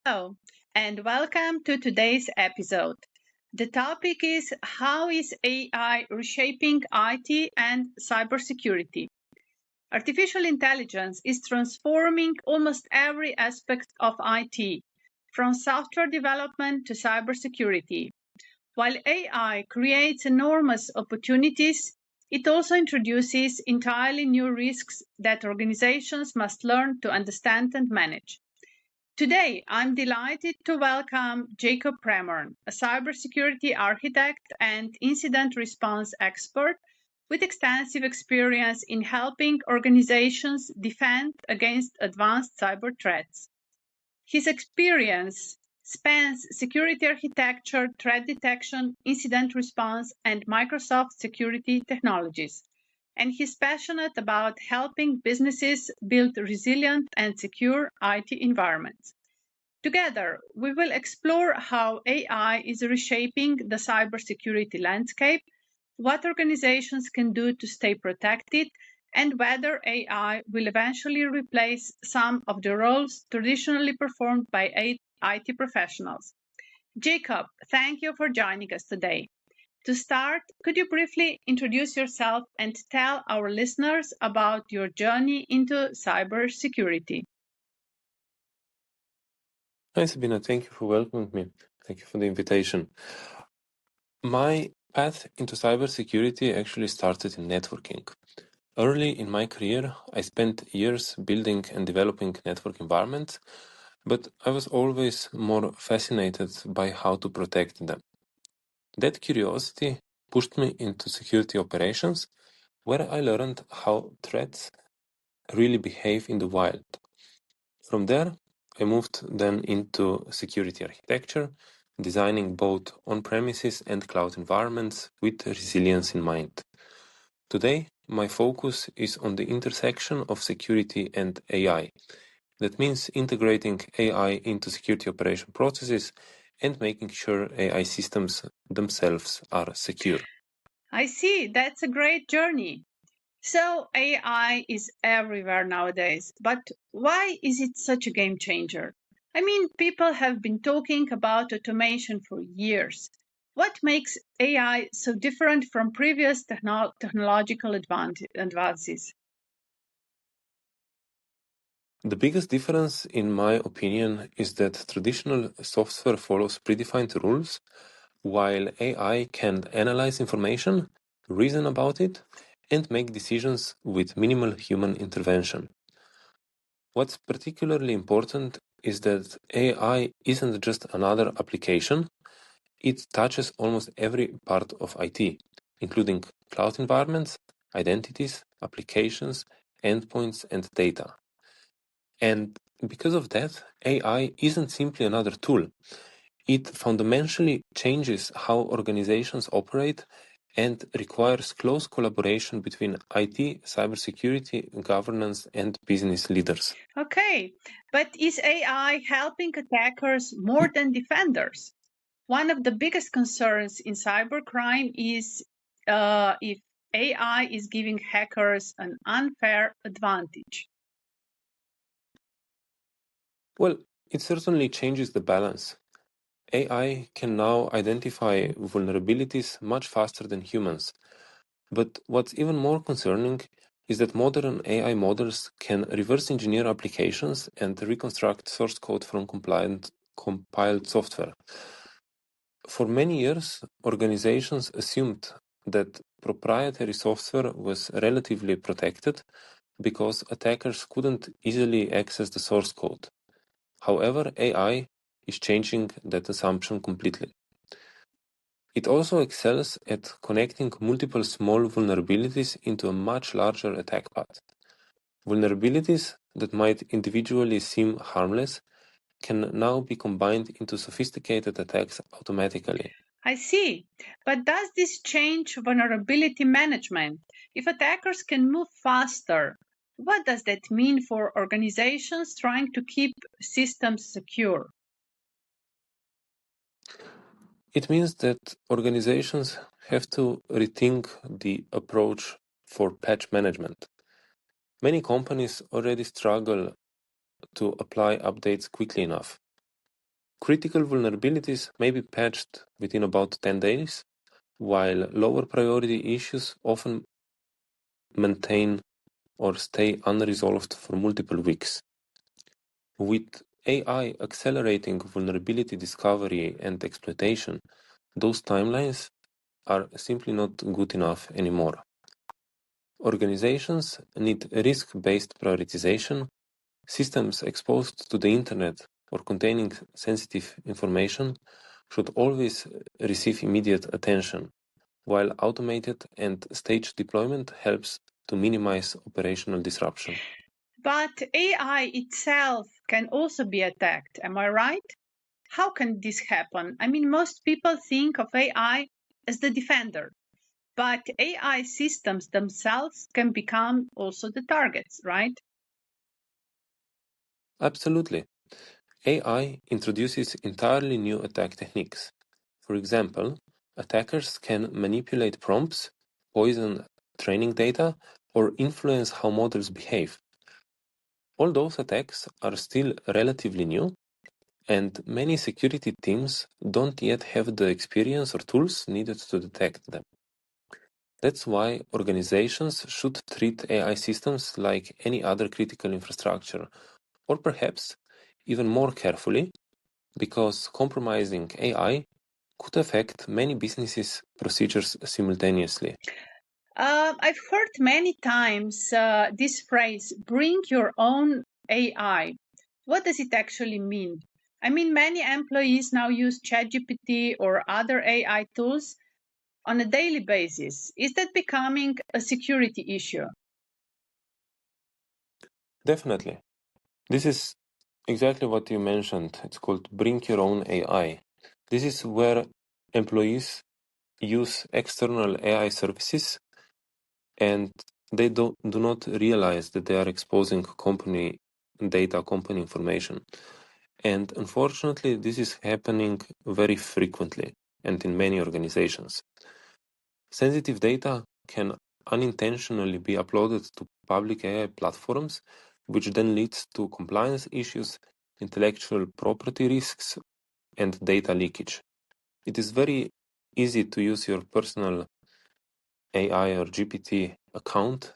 Hello, and welcome to today's episode. The topic is how is AI reshaping IT and cybersecurity? Artificial intelligence is transforming almost every aspect of IT, from software development to cybersecurity. While AI creates enormous opportunities, it also introduces entirely new risks that organizations must learn to understand and manage. Today, I'm delighted to welcome Jacob Premern, a cybersecurity architect and incident response expert with extensive experience in helping organizations defend against advanced cyber threats. His experience spans security architecture, threat detection, incident response, and Microsoft security technologies, and he's passionate about helping businesses build resilient and secure IT environments. Together, we will explore how AI is reshaping the cybersecurity landscape, what organizations can do to stay protected, and whether AI will eventually replace some of the roles traditionally performed by IT professionals. Jacob, thank you for joining us today. To start, could you briefly introduce yourself and tell our listeners about your journey into cybersecurity? Hi, Sabina. Thank you for welcoming me. Thank you for the invitation. My path into cybersecurity actually started in networking. Early in my career, I spent years building and developing network environments, but I was always more fascinated by how to protect them. That curiosity pushed me into security operations, where I learned how threats really behave in the wild. From there, I moved then into security architecture, designing both on-premises and cloud environments with resilience in mind. Today, my focus is on the intersection of security and AI. That means integrating AI into security operation processes and making sure AI systems themselves are secure. I see, that's a great journey. So AI is everywhere nowadays, but why is it such a game changer? I mean, people have been talking about automation for years. What makes AI so different from previous technological advances? The biggest difference, in my opinion, is that traditional software follows predefined rules, while AI can analyze information, reason about it, and make decisions with minimal human intervention. What's particularly important is that AI isn't just another application, it touches almost every part of IT, including cloud environments, identities, applications, endpoints, and data. And because of that, AI isn't simply another tool. It fundamentally changes how organizations operate and requires close collaboration between IT, cybersecurity, governance, and business leaders. Okay, but is AI helping attackers more than defenders? One of the biggest concerns in cybercrime is if AI is giving hackers an unfair advantage. Well, it certainly changes the balance. AI can now identify vulnerabilities much faster than humans. But what's even more concerning is that modern AI models can reverse engineer applications and reconstruct source code from compiled software. For many years, organizations assumed that proprietary software was relatively protected because attackers couldn't easily access the source code. However, AI is changing that assumption completely. It also excels at connecting multiple small vulnerabilities into a much larger attack path. Vulnerabilities that might individually seem harmless can now be combined into sophisticated attacks automatically. I see. But does this change vulnerability management? If attackers can move faster, what does that mean for organizations trying to keep systems secure? It means that organizations have to rethink the approach for patch management. Many companies already struggle to apply updates quickly enough. Critical vulnerabilities may be patched within about 10 days, while lower priority issues often maintain or stay unresolved for multiple weeks. With AI accelerating vulnerability discovery and exploitation, those timelines are simply not good enough anymore. Organizations need risk-based prioritization. Systems exposed to the internet or containing sensitive information should always receive immediate attention, while automated and staged deployment helps to minimize operational disruption. But AI itself can also be attacked, am I right? How can this happen? I mean, most people think of AI as the defender, but AI systems themselves can become also the targets, right? Absolutely. AI introduces entirely new attack techniques. For example, attackers can manipulate prompts, poison training data, or influence how models behave. All those attacks are still relatively new, and many security teams don't yet have the experience or tools needed to detect them. That's why organizations should treat AI systems like any other critical infrastructure, or perhaps even more carefully, because compromising AI could affect many businesses' procedures simultaneously. I've heard many times this phrase, bring your own AI. What does it actually mean? I mean, many employees now use ChatGPT or other AI tools on a daily basis. Is that becoming a security issue? Definitely. This is exactly what you mentioned. It's called Bring Your Own AI. This is where employees use external AI services and they do not realize that they are exposing company data, company information. And unfortunately, this is happening very frequently and in many organizations. Sensitive data can unintentionally be uploaded to public AI platforms, which then leads to compliance issues, intellectual property risks, and data leakage. It is very easy to use your personal AI or GPT account.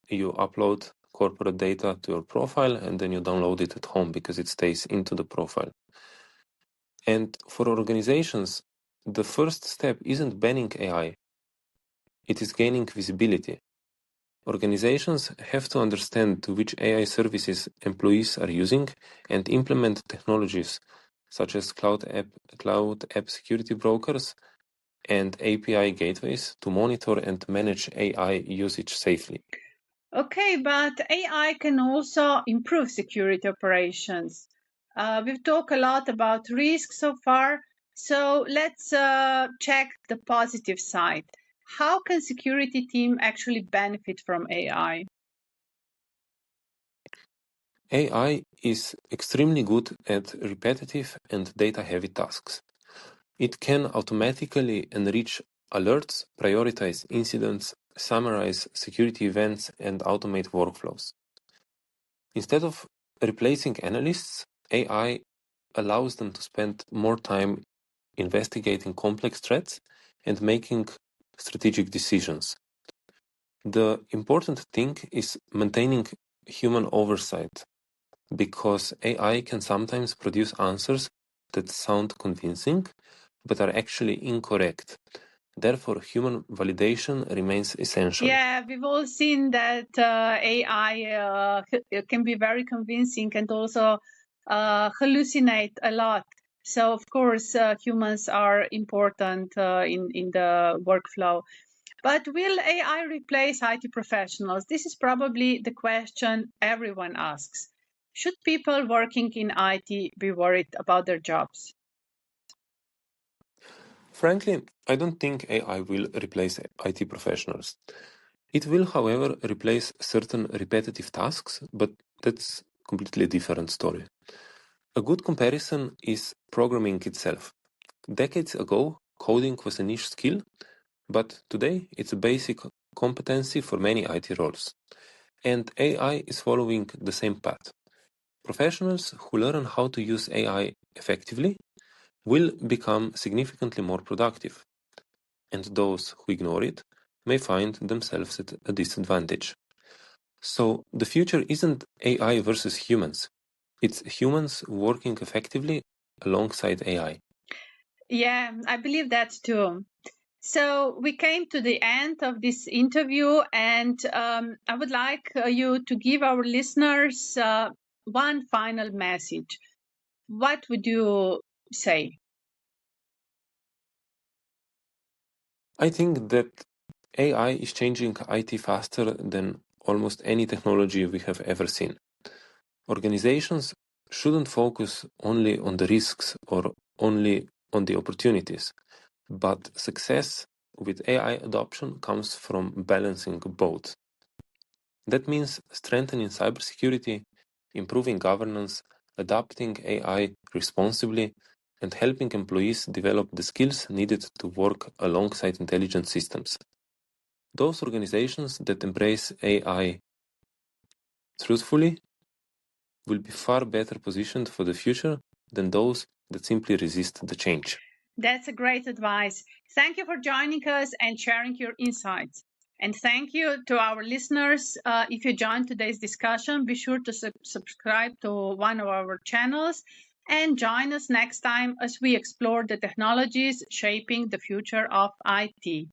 You upload corporate data to your profile and then you download it at home because it stays into the profile. And for organizations, the first step isn't banning AI, it is gaining visibility. Organizations have to understand which AI services employees are using and implement technologies such as cloud app security brokers and API gateways to monitor and manage AI usage safely. Okay, but AI can also improve security operations. We've talked a lot about risk so far, so let's check the positive side. How can security team actually benefit from AI? AI is extremely good at repetitive and data-heavy tasks. It can automatically enrich alerts, prioritize incidents, summarize security events, and automate workflows. Instead of replacing analysts, AI allows them to spend more time investigating complex threats and making strategic decisions. The important thing is maintaining human oversight because AI can sometimes produce answers that sound convincing but are actually incorrect. Therefore, human validation remains essential. Yeah, we've all seen that AI can be very convincing and also hallucinate a lot. So, of course, humans are important in the workflow. But will AI replace IT professionals? This is probably the question everyone asks. Should people working in IT be worried about their jobs? Frankly, I don't think AI will replace IT professionals. It will, however, replace certain repetitive tasks, but that's completely different story. A good comparison is programming itself. Decades ago, coding was a niche skill, but today it's a basic competency for many IT roles. And AI is following the same path. Professionals who learn how to use AI effectively will become significantly more productive, and those who ignore it may find themselves at a disadvantage. So the future isn't AI versus humans. It's humans working effectively alongside AI. Yeah, I believe that too. So we came to the end of this interview, and I would like you to give our listeners one final message. What would you say? I think that AI is changing IT faster than almost any technology we have ever seen. Organizations shouldn't focus only on the risks or only on the opportunities, but success with AI adoption comes from balancing both. That means strengthening cybersecurity, improving governance, adopting AI responsibly, and helping employees develop the skills needed to work alongside intelligent systems. Those organizations that embrace AI truthfully will be far better positioned for the future than those that simply resist the change. That's a great advice. Thank you for joining us and sharing your insights. And thank you to our listeners. If you joined today's discussion, be sure to subscribe to one of our channels and join us next time as we explore the technologies shaping the future of IT.